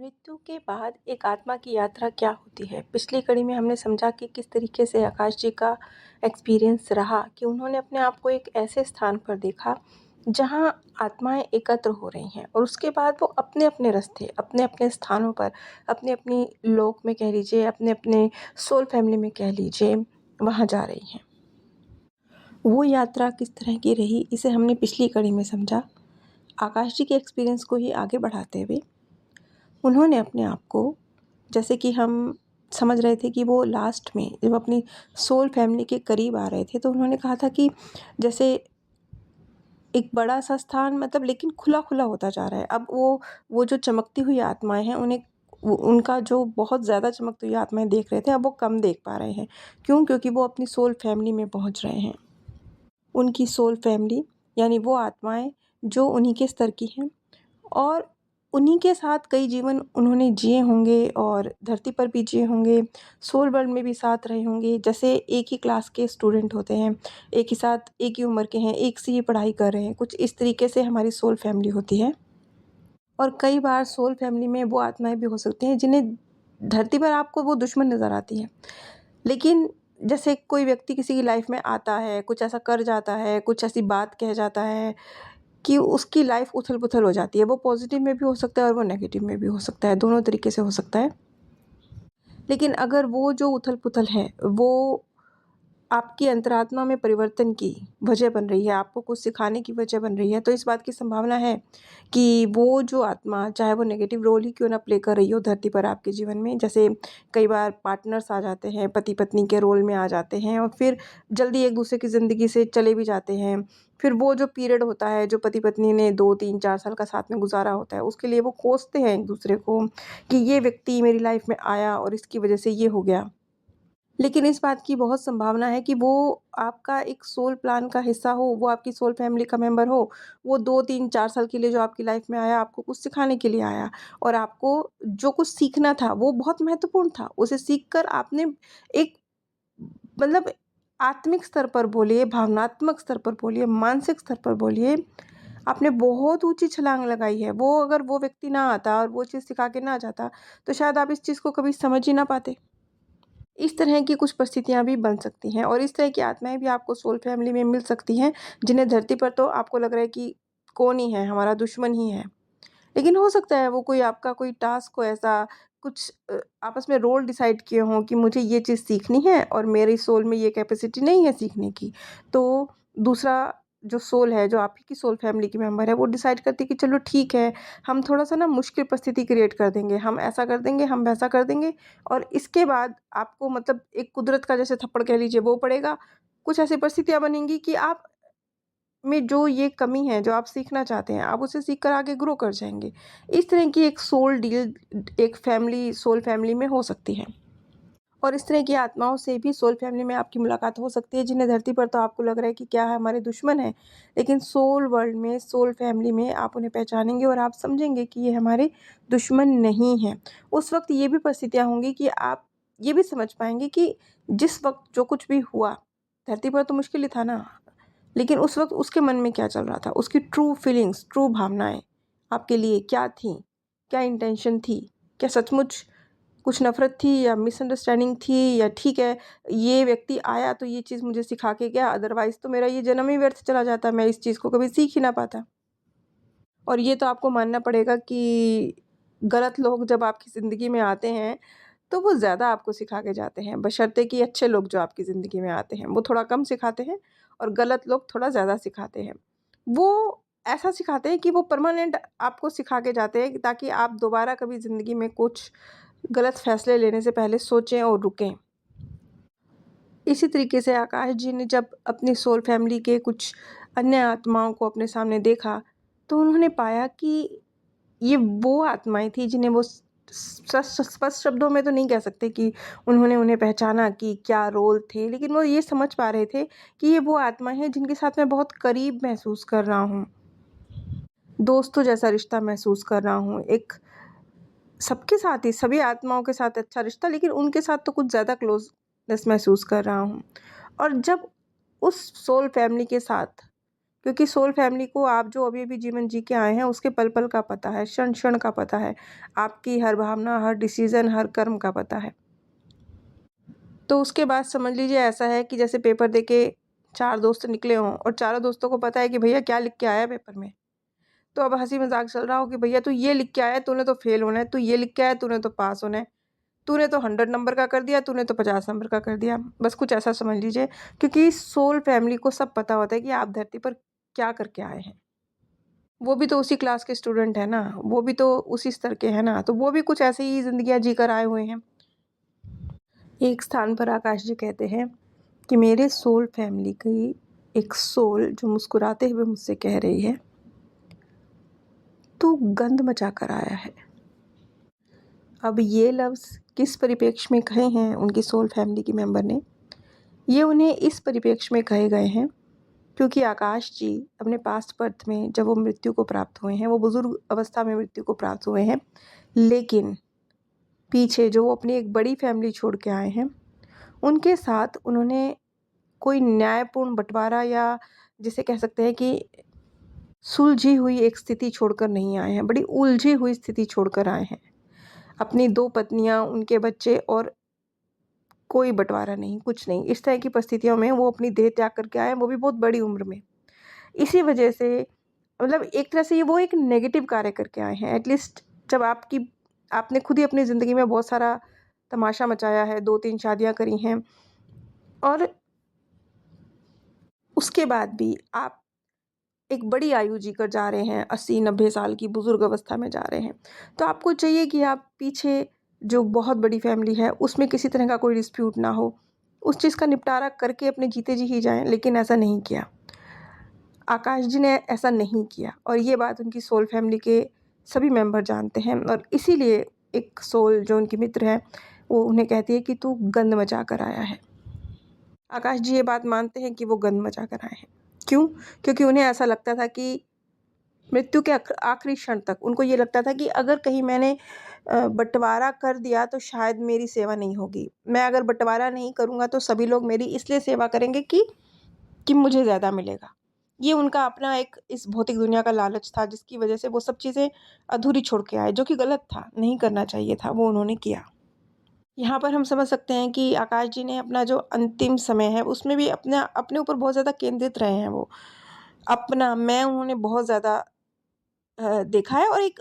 मृत्यु के बाद एक आत्मा की यात्रा क्या होती है? पिछली कड़ी में हमने समझा कि किस तरीके से आकाश जी का एक्सपीरियंस रहा कि उन्होंने अपने आप को एक ऐसे स्थान पर देखा जहाँ आत्माएं एकत्र हो रही हैं और उसके बाद वो अपने अपने रास्ते अपने अपने स्थानों पर अपने अपनी लोक में कह लीजिए अपने अपने सोल फैमिली में कह लीजिए वहाँ जा रही हैं। वो यात्रा किस तरह की रही इसे हमने पिछली कड़ी में समझा। आकाश जी के एक्सपीरियंस को ही आगे बढ़ाते हुए उन्होंने अपने आप को, जैसे कि हम समझ रहे थे कि वो लास्ट में जब अपनी सोल फैमिली के करीब आ रहे थे तो उन्होंने कहा था कि जैसे एक बड़ा सा स्थान मतलब लेकिन खुला खुला होता जा रहा है। अब वो जो चमकती हुई आत्माएं हैं उन्हें उनका जो बहुत ज़्यादा चमकती हुई आत्माएं देख रहे थे अब वो कम देख पा रहे हैं। क्यों? क्योंकि वो अपनी सोल फैमिली में पहुंच रहे हैं। उनकी सोल फैमिली यानी वो आत्माएं जो उन्हीं के स्तर की हैं और उन्हीं के साथ कई जीवन उन्होंने जिए होंगे और धरती पर भी जिए होंगे, सोल वर्ल्ड में भी साथ रहे होंगे। जैसे एक ही क्लास के स्टूडेंट होते हैं, एक ही साथ एक ही उम्र के हैं, एक सी ही पढ़ाई कर रहे हैं, कुछ इस तरीके से हमारी सोल फैमिली होती है। और कई बार सोल फैमिली में वो आत्माएं भी हो सकती हैं जिन्हें धरती पर आपको वो दुश्मन नज़र आती हैं, लेकिन जैसे कोई व्यक्ति किसी की लाइफ में आता है, कुछ ऐसा कर जाता है, कुछ ऐसी बात कह जाता है कि उसकी लाइफ उथल-पुथल हो जाती है। वो पॉज़िटिव में भी हो सकता है और वो नेगेटिव में भी हो सकता है, दोनों तरीके से हो सकता है। लेकिन अगर वो जो उथल-पुथल है, वो आपकी अंतरात्मा में परिवर्तन की वजह बन रही है, आपको कुछ सिखाने की वजह बन रही है, तो इस बात की संभावना है कि वो जो आत्मा, चाहे वो नेगेटिव रोल ही क्यों ना प्ले कर रही हो धरती पर आपके जीवन में, जैसे कई बार पार्टनर्स आ जाते हैं, पति-पत्नी के रोल में आ जाते हैं और फिर जल्दी एक-दूसरे की ज़िंदगी से चले भी जाते हैं। फिर वो जो पीरियड होता है, जो पति-पत्नी ने 2, 3, 4 साल का साथ में गुज़ारा होता है, उसके लिए वो कोसते हैं एक-दूसरे को कि ये व्यक्ति मेरी लाइफ में आया और इसकी वजह से ये हो गया। लेकिन इस बात की बहुत संभावना है कि वो आपका एक सोल प्लान का हिस्सा हो, वो आपकी सोल फैमिली का मेंबर हो। वो 2, 3, 4 साल के लिए जो आपकी लाइफ में आया, आपको कुछ सिखाने के लिए आया और आपको जो कुछ सीखना था, वो बहुत महत्वपूर्ण था। उसे सीख कर आपने एक मतलब आत्मिक स्तर पर बोलिए, भावनात्मक स्तर पर बोलिए, मानसिक स्तर पर बोलिए, आपने बहुत ऊँची छलांग लगाई है। वो अगर वो व्यक्ति ना आता और वो चीज़ सिखा के ना जाता, तो शायद आप इस चीज़ को कभी समझ ही ना पाते। इस तरह की कुछ परिस्थितियाँ भी बन सकती हैं और इस तरह की आत्माएँ भी आपको सोल फैमिली में मिल सकती हैं, जिन्हें धरती पर तो आपको लग रहा है कि कौन ही है, हमारा दुश्मन ही है। लेकिन हो सकता है वो कोई आपका कोई टास्क हो ऐसा, कुछ आपस में रोल डिसाइड किए हों कि मुझे ये चीज़ सीखनी है और मेरी सोल में ये कैपेसिटी नहीं है सीखने की। तो दूसरा जो सोल है, जो आप ही की सोल फैमिली की मेंबर है, वो डिसाइड करती है कि चलो ठीक है, हम थोड़ा-सा ना मुश्किल परिस्थिति क्रिएट कर देंगे, हम ऐसा कर देंगे, हम वैसा कर देंगे और इसके बाद आपको मतलब एक कुदरत का जैसे थप्पड़ कह लीजिए वो पड़ेगा। कुछ ऐसी परिस्थितियाँ बनेंगी कि आप में जो ये कमी है, जो आप सीखना चाहते हैं, आप उसे सीख कर आगे ग्रो कर जाएँगे। इस तरह की एक सोल डील एक फैमिली सोल फैमिली में हो सकती है। और इस तरह की आत्माओं से भी सोल फैमिली में आपकी मुलाकात हो सकती है, जिन्हें धरती पर तो आपको लग रहा है कि क्या है, हमारे दुश्मन हैं। लेकिन सोल वर्ल्ड में, सोल फैमिली में आप उन्हें पहचानेंगे और आप समझेंगे कि ये हमारे दुश्मन नहीं हैं। उस वक़्त ये भी परिस्थितियाँ होंगी कि आप ये भी समझ पाएँगे कि जिस वक़्त जो कुछ भी हुआ, धरती पर तो मुश्किल ही था ना। लेकिन उस वक़्त उसके मन में क्या चल रहा था, उसकी ट्रू फीलिंग्स, ट्रू भावनाएँ आपके लिए क्या थीं? क्या इंटेंशन थी? क्या सचमुच कुछ नफ़रत थी या मिसअंडरस्टैंडिंग थी या ठीक है, ये व्यक्ति आया तो ये चीज़ मुझे सिखा के गया, अदरवाइज़ तो मेरा ये जन्म ही व्यर्थ चला जाता, मैं इस चीज़ को कभी सीख ही ना पाता। और ये तो आपको मानना पड़ेगा कि गलत लोग जब आपकी ज़िंदगी में आते हैं, तो वो ज़्यादा आपको सिखा के जाते हैं, बशर्ते कि अच्छे लोग जो आपकी ज़िंदगी में आते हैं, वो थोड़ा कम सिखाते हैं और गलत लोग थोड़ा ज़्यादा सिखाते हैं। वो ऐसा सिखाते हैं कि वो परमानेंट आपको सिखा के जाते हैं ताकि आप दोबारा कभी ज़िंदगी में कुछ गलत फ़ैसले लेने से पहले सोचें और रुकें। इसी तरीके से आकाश जी ने जब अपनी सोल फैमिली के कुछ अन्य आत्माओं को अपने सामने देखा, तो उन्होंने पाया कि ये वो आत्माएँ थी जिन्हें वो स्पष्ट शब्दों में तो नहीं कह सकते कि उन्होंने उन्हें पहचाना कि क्या रोल थे, लेकिन वो ये समझ पा रहे थे कि ये वो आत्माएँ हैं जिनके साथ मैं बहुत करीब महसूस कर रहा हूँ। दोस्तों जैसा रिश्ता महसूस कर रहा हूँ। एक सबके साथ ही, सभी आत्माओं के साथ अच्छा रिश्ता, लेकिन उनके साथ तो कुछ ज़्यादा क्लोज़नेस महसूस कर रहा हूँ। और जब उस सोल फैमिली के साथ क्योंकि सोल फैमिली को आप जो अभी-अभी जीवन जी के आए हैं उसके पल-पल का पता है, क्षण-क्षण का पता है, आपकी हर भावना, हर डिसीज़न, हर कर्म का पता है। तो उसके बाद समझ लीजिए ऐसा है कि जैसे पेपर देके 4 दोस्त निकले हों और चारों दोस्तों को पता है कि भैया क्या लिख के आया है पेपर में। तो अब हँसी-मज़ाक चल रहा हो कि भैया तू ये लिख के आया है, तूने तो फ़ेल होना है, तू ये लिख के आया है, तूने तो पास होना है। तूने तो 100 नंबर का कर दिया, तूने तो 50 नंबर का कर दिया। बस कुछ ऐसा समझ लीजिए, क्योंकि सोल फैमिली को सब पता होता है कि आप धरती पर क्या करके आए हैं। वो भी तो उसी क्लास के स्टूडेंट हैं ना, वो भी तो उसी स्तर के हैं ना, तो वो भी कुछ ऐसे ही ज़िंदगियाँ जीकर आए हुए हैं। एक स्थान पर आकाश जी कहते हैं कि मेरे सोल फैमिली की एक सोल जो मुस्कुराते हुए मुझसे कह रही है, तू गंद मचा कर आया है। अब ये लफ्ज़ किस परिप्रेक्ष्य में कहे हैं उनकी सोल फैमिली की मेंबर ने, ये उन्हें इस परिप्रेक्ष्य में कहे गए हैं क्योंकि आकाश जी अपने पास्ट बर्थ में जब वो मृत्यु को प्राप्त हुए हैं, वो बुज़ुर्ग अवस्था में मृत्यु को प्राप्त हुए हैं, लेकिन पीछे जो वो अपनी एक बड़ी फैमिली छोड़ के आए हैं, उनके साथ उन्होंने कोई न्यायपूर्ण बँटवारा या जिसे कह सकते हैं कि सुलझी हुई एक स्थिति छोड़कर नहीं आए हैं, बड़ी उलझी हुई स्थिति छोड़कर आए हैं। अपनी 2 पत्नियाँ, उनके बच्चे और कोई बँटवारा नहीं, कुछ नहीं। इस तरह की परिस्थितियों में वो अपनी देह त्याग करके आए हैं, वो भी बहुत बड़ी उम्र में। इसी वजह से मतलब एक तरह से ये वो एक नेगेटिव कार्य करके आए हैं। एटलीस्ट जब आपने खुद ही अपनी ज़िंदगी में बहुत सारा तमाशा मचाया है, 2-3 शादियाँ करी हैं और उसके बाद भी आप एक बड़ी आयु जीकर जा रहे हैं, 80-90 साल की बुज़ुर्ग अवस्था में जा रहे हैं। तो आपको चाहिए कि आप पीछे जो बहुत बड़ी फैमिली है, उसमें किसी तरह का कोई डिस्प्यूट ना हो। उस चीज़ का निपटारा करके अपने जीते जी ही जाएँ, लेकिन ऐसा नहीं किया। आकाश जी ने ऐसा नहीं किया और ये बात उनकी सोल फैमिली के सभी मेंबर जानते हैं और इसीलिए एक सोल जो उनकी मित्र है, वो उन्हें कहती है कि तू गंद मचा कर आया है। आकाश जी ये बात मानते हैं कि वो गंद मचा कर आए हैं। क्यों? क्योंकि उन्हें ऐसा लगता था कि मृत्यु के आखिरी क्षण तक उनको ये लगता था कि अगर कहीं मैंने बँटवारा कर दिया तो शायद मेरी सेवा नहीं होगी। मैं अगर बँटवारा नहीं करूँगा तो सभी लोग मेरी इसलिए सेवा करेंगे कि मुझे ज़्यादा मिलेगा। ये उनका अपना एक इस भौतिक दुनिया का लालच था जिसकी वजह से वो सब चीज़ें अधूरी छोड़ के आए, जो कि गलत था, नहीं करना चाहिए था, वो उन्होंने किया। यहाँ पर हम समझ सकते हैं कि आकाश जी ने अपना जो अंतिम समय है उसमें भी अपने ऊपर बहुत ज़्यादा केंद्रित रहे हैं वो। अपना मैं उन्होंने बहुत ज़्यादा देखा है और एक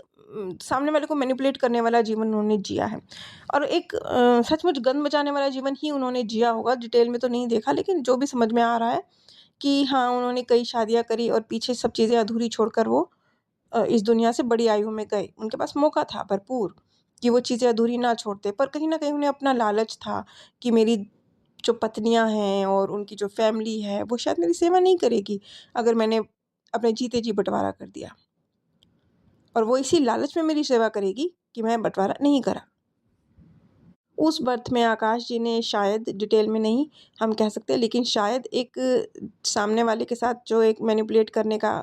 सामने वाले को मैनिपुलेट करने वाला जीवन उन्होंने जिया है और एक सचमुच गंद मचाने वाला जीवन ही उन्होंने जिया होगा। डिटेल में तो नहीं देखा, लेकिन जो भी समझ में आ रहा है कि हाँ, उन्होंने कई शादियाँ करी और पीछे सब चीज़ें अधूरी छोड़कर वो इस दुनिया से बड़ी आयु में गए। उनके पास मौका था भरपूर कि वो चीज़ें अधूरी ना छोड़ते, पर कहीं न कहीं उन्हें अपना लालच था कि मेरी जो पत्नियाँ हैं और उनकी जो फैमिली है, वो शायद मेरी सेवा नहीं करेगी, अगर मैंने अपने जीते जी बँटवारा कर दिया। और वो इसी लालच में मेरी सेवा करेगी कि मैं बँटवारा नहीं करा। उस बर्थ में आकाश जी ने शायद, डिटेल में नहीं हम कह सकते, लेकिन शायद एक सामने वाले के साथ जो एक मैनिपुलेट करने का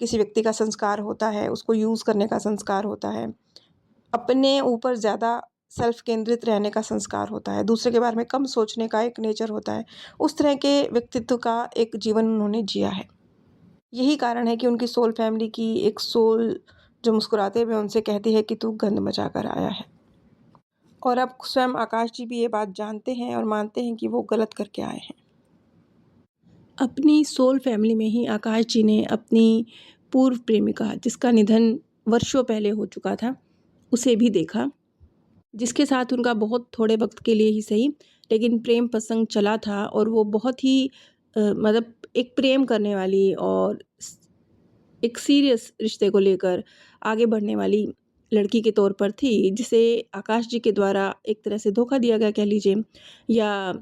किसी व्यक्ति का संस्कार होता है, उसको यूज़ करने का संस्कार होता है, अपने ऊपर ज़्यादा सेल्फ केंद्रित रहने का संस्कार होता है, दूसरे के बारे में कम सोचने का एक नेचर होता है, उस तरह के व्यक्तित्व का एक जीवन उन्होंने जिया है। यही कारण है कि उनकी सोल फैमिली की एक सोल जो मुस्कुराते हुए उनसे कहती है कि तू गंद मचा कर आया है। और अब स्वयं आकाश जी भी ये बात जानते हैं और मानते हैं कि वो गलत करके आए हैं। अपनी सोल फैमिली में ही आकाश जी ने अपनी पूर्व प्रेमिका, जिसका निधन वर्षों पहले हो चुका था, उसे भी देखा, जिसके साथ उनका बहुत थोड़े वक्त के लिए ही सही, लेकिन प्रेम प्रसंग चला था और वो बहुत ही मतलब एक प्रेम करने वाली और एक सीरियस रिश्ते को लेकर आगे बढ़ने वाली लड़की के तौर पर थी, जिसे आकाश जी के द्वारा एक तरह से धोखा दिया गया कह लीजिए, या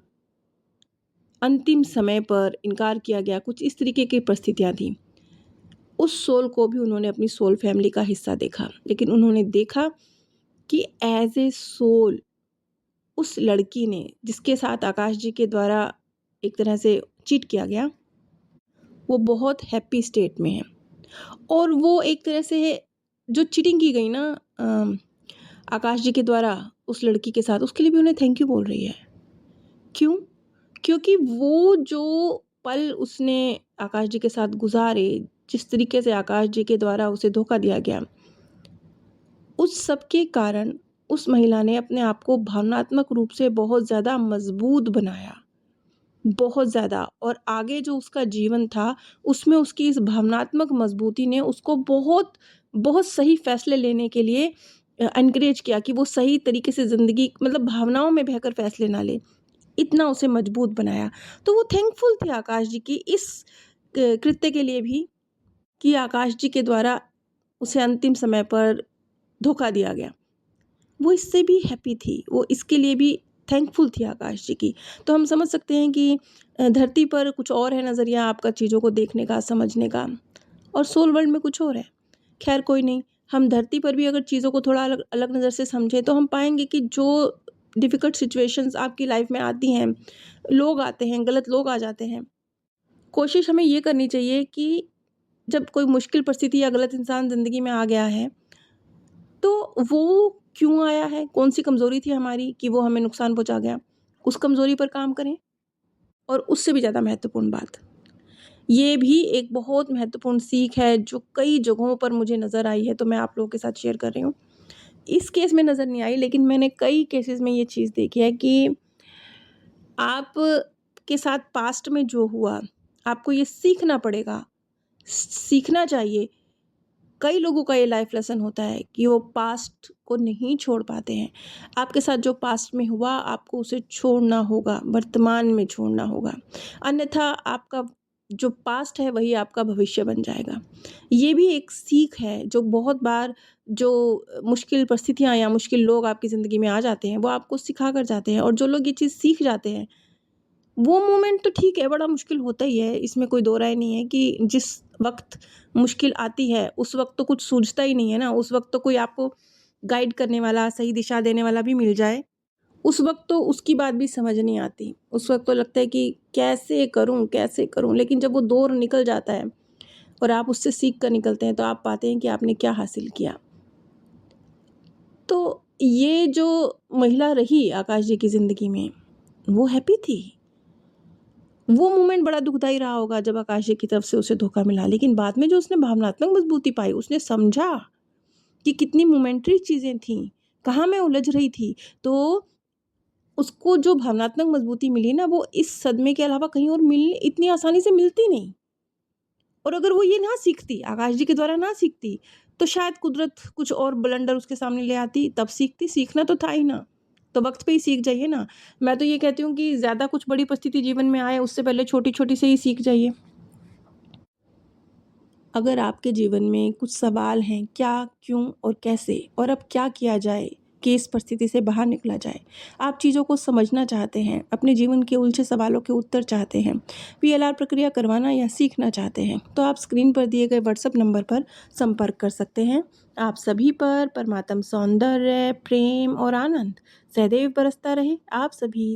अंतिम समय पर इनकार किया गया, कुछ इस तरीके की परिस्थितियाँ थीं। उस सोल को भी उन्होंने अपनी सोल फैमिली का हिस्सा देखा, लेकिन उन्होंने देखा कि एज़ ए सोल उस लड़की ने जिसके साथ आकाश जी के द्वारा एक तरह से चीट किया गया, वो बहुत हैप्पी स्टेट में है और वो एक तरह से जो चीटिंग की गई ना आकाश जी के द्वारा उस लड़की के साथ, उसके लिए भी उन्हें थैंक यू बोल रही है। क्यों? क्योंकि वो जो पल उसने आकाश जी के साथ गुजारे, जिस तरीके से आकाश जी के द्वारा उसे धोखा दिया गया, उस सब के कारण उस महिला ने अपने आप को भावनात्मक रूप से बहुत ज़्यादा मजबूत बनाया, बहुत ज़्यादा। और आगे जो उसका जीवन था, उसमें उसकी इस भावनात्मक मजबूती ने उसको बहुत बहुत सही फैसले लेने के लिए एनकरेज किया कि वो सही तरीके से ज़िंदगी, मतलब भावनाओं में बहकर फैसले ना ले, इतना उसे मजबूत बनाया। तो वो थैंकफुल थी आकाश जी की इस कृत्य के लिए भी, कि आकाश जी के द्वारा उसे अंतिम समय पर धोखा दिया गया। वो इससे भी हैप्पी थी, वो इसके लिए भी थैंकफुल थी आकाश जी की। तो हम समझ सकते हैं कि धरती पर कुछ और है नज़रिया आपका चीज़ों को देखने का, समझने का, और सोल वर्ल्ड में कुछ और है। खैर कोई नहीं, हम धरती पर भी अगर चीज़ों को थोड़ा अलग अलग नज़र से समझें तो हम पाएंगे कि जो डिफ़िकल्ट सिचुएशंस आपकी लाइफ में आती हैं, लोग आते हैं, गलत लोग आ जाते हैं, कोशिश हमें ये करनी चाहिए कि जब कोई मुश्किल परिस्थिति या गलत इंसान ज़िंदगी में आ गया है, तो वो क्यों आया है, कौन-सी कमज़ोरी थी हमारी कि वो हमें नुकसान पहुँचा गया, उस कमज़ोरी पर काम करें। और उससे भी ज़्यादा महत्वपूर्ण बात, ये भी एक बहुत महत्वपूर्ण सीख है जो कई जगहों पर मुझे नज़र आई है, तो मैं आप लोगों के साथ शेयर कर रही हूँ। इस केस में नज़र नहीं आई, लेकिन मैंने कई केसेज़ में ये चीज़ देखी है कि आप के साथ पास्ट में जो हुआ, आपको ये सीखना पड़ेगा, सीखना चाहिए। कई लोगों का ये लाइफ लेसन होता है कि वो पास्ट को नहीं छोड़ पाते हैं। आपके साथ जो पास्ट में हुआ, आपको उसे छोड़ना होगा, वर्तमान में छोड़ना होगा, अन्यथा आपका जो पास्ट है वही आपका भविष्य बन जाएगा। ये भी एक सीख है जो बहुत बार जो मुश्किल परिस्थितियाँ या मुश्किल लोग आपकी ज़िंदगी में आ जाते हैं, वो आपको सिखा कर जाते हैं। और जो लोग ये चीज़ सीख जाते हैं, वो मोमेंट तो ठीक है, बड़ा मुश्किल होता ही है, इसमें कोई दो राय नहीं है कि जिस वक़्त मुश्किल आती है, उस वक़्त तो कुछ सूझता ही नहीं है ना, उस वक़्त तो कोई आपको गाइड करने वाला, सही दिशा देने वाला भी मिल जाए, उस वक़्त तो उसकी बात भी समझ नहीं आती। उस वक़्त तो लगता है कि कैसे करूँ, कैसे करूँ? लेकिन जब वो दौर निकल जाता है और आप उससे सीख कर निकलते हैं, तो आप पाते हैं कि आपने क्या हासिल किया। तो ये जो महिला रही आकाश जी की ज़िंदगी में, वो हैप्पी थी। वो मोमेंट बड़ा दुखदाई रहा होगा जब आकाश जी की तरफ से उसे धोखा मिला, लेकिन बाद में जो उसने भावनात्मक मजबूती पाई, उसने समझा कि कितनी मोमेंटरी चीज़ें थीं, कहाँ मैं उलझ रही थी। तो उसको जो भावनात्मक मजबूती मिली ना, वो इस सदमे के अलावा कहीं और मिल इतनी आसानी से मिलती नहीं। और अगर वो ये ना सीखती, आकाश जी के द्वारा ना सीखती, तो शायद कुदरत कुछ और ब्लंडर उसके सामने ले आती, तब सीखती। सीखना तो था ही ना, तो वक़्त पे ही सीख जाइए ना। मैं तो ये कहती हूँ कि ज़्यादा कुछ बड़ी परिस्थिति जीवन में आए, उससे पहले छोटी-छोटी से ही सीख जाइए। अगर आपके जीवन में कुछ सवाल हैं, क्या, क्यों और कैसे, और अब क्या किया जाए कि इस परिस्थिति से बाहर निकला जाए, आप चीज़ों को समझना चाहते हैं, अपने जीवन के उलझे सवालों के उत्तर चाहते हैं, पीएलआर प्रक्रिया करवाना या सीखना चाहते हैं, तो आप स्क्रीन पर दिए गए व्हाट्सएप नंबर पर संपर्क कर सकते हैं। आप सभी पर परमात्म सौंदर्य, प्रेम और आनंद सदैव बरसता रहे। आप सभी